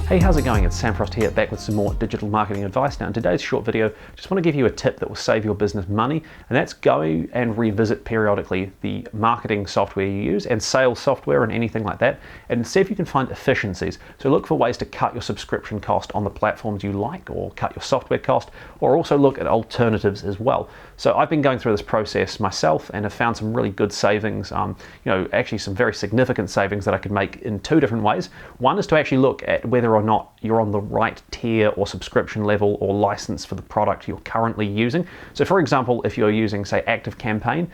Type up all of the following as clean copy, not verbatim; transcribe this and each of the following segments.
Hey, how's it going? It's Sam Frost here, back with some more digital marketing advice. Now in today's short video, just want to give you a tip that will save your business money, and that's go and revisit periodically the marketing software you use and sales software and anything like that, and see if you can find efficiencies. So look for ways to cut your subscription cost on the platforms you like, or cut your software cost, or also look at alternatives as well. So I've been going through this process myself and have found some really good savings, actually some very significant savings that I could make in two different ways. One is to actually look at whether or not you're on the right tier or subscription level or license for the product you're currently using. So for example, if you're using, say, ActiveCampaign,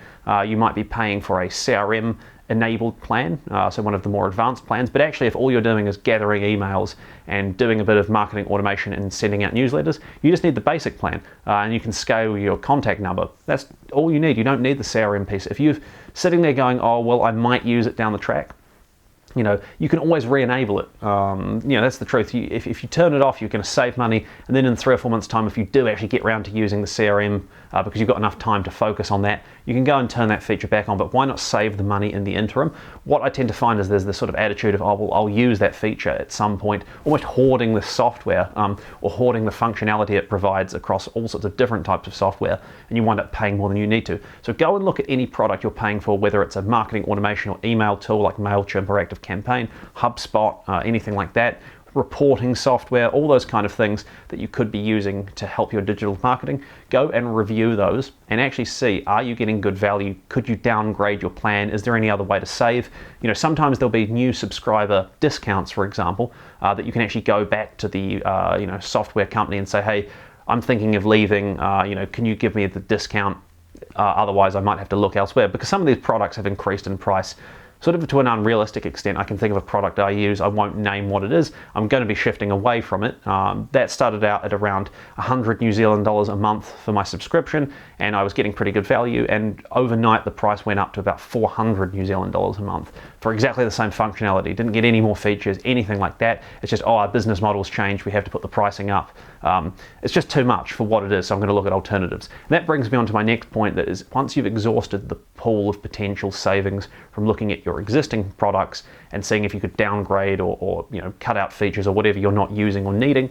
you might be paying for a CRM enabled plan, so one of the more advanced plans. But actually, if all you're doing is gathering emails and doing a bit of marketing automation and sending out newsletters, you just need the basic plan, and you can scale your contact number. That's all you need. You don't need the CRM piece. If you're sitting there going, oh well, I might use it down the track, you can always re-enable it. That's the truth. If you turn it off, you're going to save money, and then in 3 or 4 months' time, if you do actually get around to using the CRM, because you've got enough time to focus on that, you can go and turn that feature back on. But why not save the money in the interim? What I tend to find is there's this sort of attitude of, oh well, I'll use that feature at some point, almost hoarding the software, or hoarding the functionality it provides across all sorts of different types of software, and you wind up paying more than you need to. So go and look at any product you're paying for, whether it's a marketing automation or email tool like MailChimp or ActiveCampaign, HubSpot, anything like that, reporting software, all those kind of things that you could be using to help your digital marketing. Go and review those and actually see, are you getting good value? Could you downgrade your plan? Is there any other way to save? Sometimes there'll be new subscriber discounts, for example, that you can actually go back to the software company and say, hey, I'm thinking of leaving, can you give me the discount? Otherwise I might have to look elsewhere, because some of these products have increased in price sort of to an unrealistic extent. I can think of a product I use, I won't name what it is, I'm going to be shifting away from it. That started out at around 100 New Zealand dollars a month for my subscription, and I was getting pretty good value, and overnight the price went up to about 400 New Zealand dollars a month for exactly the same functionality. Didn't get any more features, anything like that. It's just, our business model's changed, we have to put the pricing up. It's just too much for what it is, so I'm going to look at alternatives. And that brings me on to my next point, that is, once you've exhausted the pool of potential savings from looking at your existing products and seeing if you could downgrade or cut out features or whatever you're not using or needing,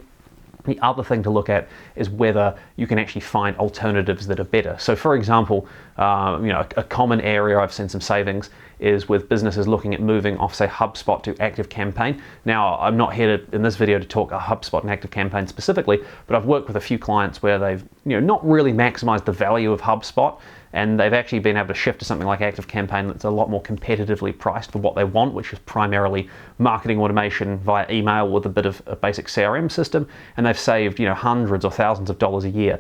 the other thing to look at is whether you can actually find alternatives that are better. So for example, a common area I've seen some savings is with businesses looking at moving off, say, HubSpot to ActiveCampaign. Now, I'm not here in this video to talk HubSpot and ActiveCampaign specifically, but I've worked with a few clients where they've not really maximized the value of HubSpot, and they've actually been able to shift to something like ActiveCampaign that's a lot more competitively priced for what they want, which is primarily marketing automation via email with a bit of a basic CRM system, and they've saved hundreds or thousands of dollars a year.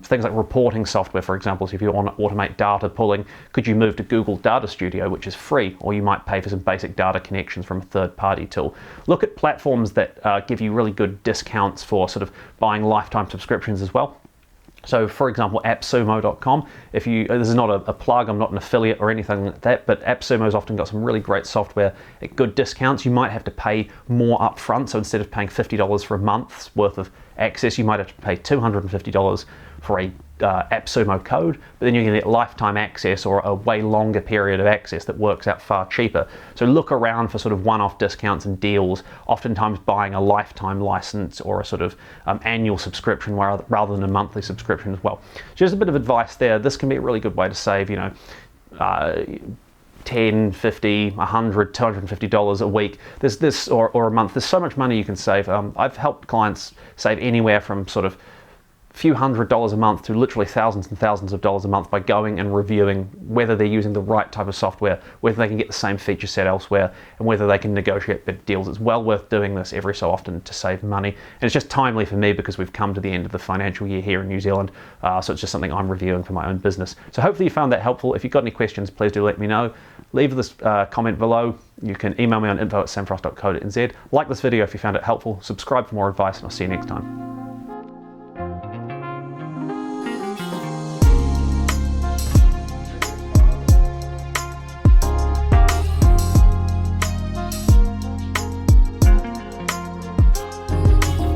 Things like reporting software, for example, so if you want to automate data pulling, could you move to Google Data Studio, which is free, or you might pay for some basic data connections from a third-party tool. Look at platforms that give you really good discounts for sort of buying lifetime subscriptions as well. So for example, Appsumo.com, this is not a plug, I'm not an affiliate or anything like that, but Appsumo's often got some really great software at good discounts. You might have to pay more upfront, so instead of paying $50 for a month's worth of access, you might have to pay $250 for a Appsumo code, but then you can get lifetime access or a way longer period of access that works out far cheaper. So look around for sort of one-off discounts and deals, oftentimes buying a lifetime license or a sort of annual subscription rather than a monthly subscription as well. Just a bit of advice there. This can be a really good way to save, $10, $50, $100, $250 a week. Or a month. There's so much money you can save. I've helped clients save anywhere from sort of few $100s a month to literally thousands and thousands of dollars a month by going and reviewing whether they're using the right type of software, whether they can get the same feature set elsewhere, and whether they can negotiate better deals. It's well worth doing this every so often to save money. And it's just timely for me because we've come to the end of the financial year here in New Zealand, so it's just something I'm reviewing for my own business. So hopefully you found that helpful. If you've got any questions, please do let me know. Leave this comment below. You can email me on info@samfrost.co.nz. Like this video if you found it helpful. Subscribe for more advice, and I'll see you next time.